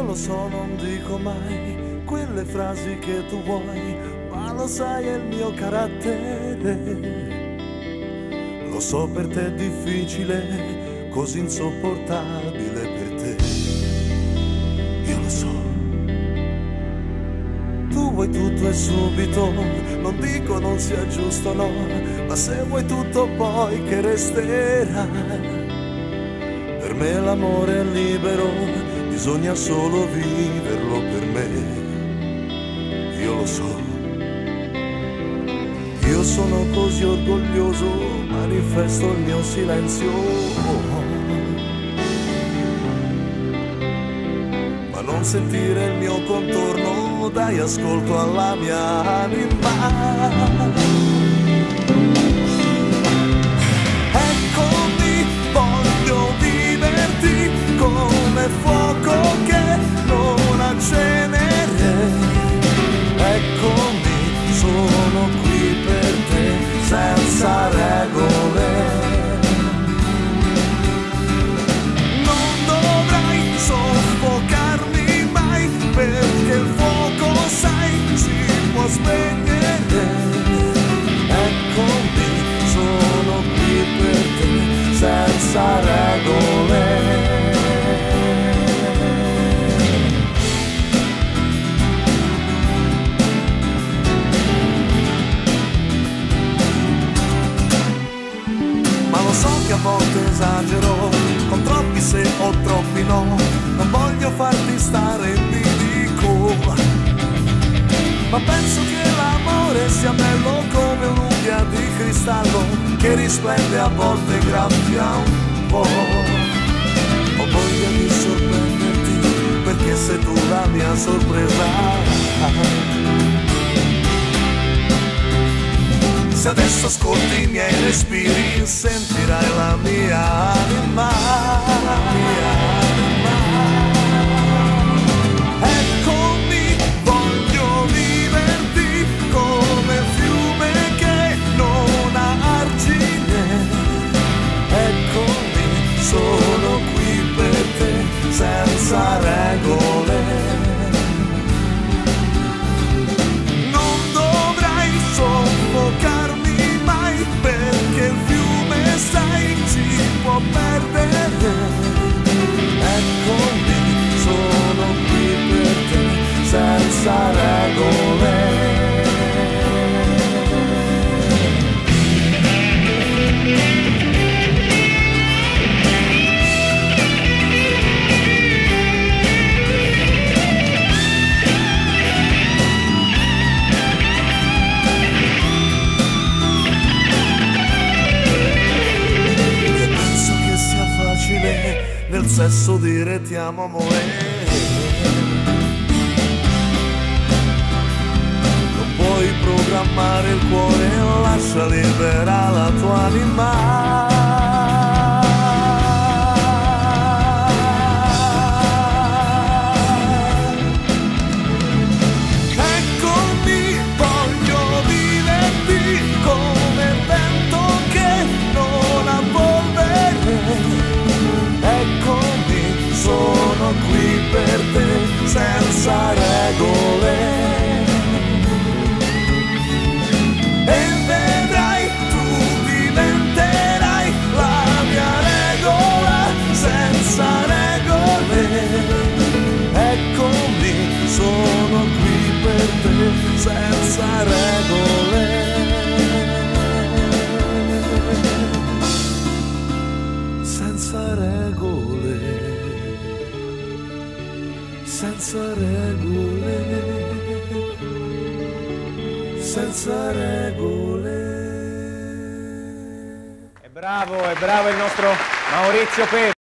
lo so, non dico mai quelle frasi che tu vuoi, ma lo sai è il mio carattere. Lo so, per te è difficile, così insopportabile per te. Io lo so. Tu vuoi tutto e subito, non dico non sia giusto, no, ma se vuoi tutto poi che resterà? Per me l'amore è libero, bisogna solo viverlo per me. Io lo so. Io sono così orgoglioso, manifesto il mio silenzio. Ma non sentire il mio contorno, dai ascolto alla mia anima. Eccomi, voglio viverti come fuoco che non ha cenere. Eccomi, sono qui per te, senza regole. Non dovrai soffocarmi mai, perché il fuoco, sai, si può spegnere. Eccomi, sono qui per te, senza regole. Lo so che a volte esagero, con troppi se o troppi no, non voglio farti stare in bilico, ma penso che l'amore sia bello come un'unghia di cristallo che risplende a volte, graffia un po'. Ho voglia di sorprenderti perché sei tu la mia sorpresa. Se adesso ascolti i miei respiri, sentirai la mia anima. Eccomi, voglio viverti come fiume che non ha argine. Eccomi, sono qui per te, senza regole. Perché il fiume, sai, si può perdere. Eccomi, sono qui per te, senza regole. Nel sesso dire ti amo amore, non puoi programmare il cuore, lascia libera la tua anima. Eccomi, voglio viverti come vento che non ha polvere. Eccomi, sono qui per te, senza regole. E vedrai, tu diventerai la mia regola, senza regole. Eccomi, sono qui per te, senza regole. Senza regole, senza regole, senza regole. È bravo il nostro Maurizio Pedro.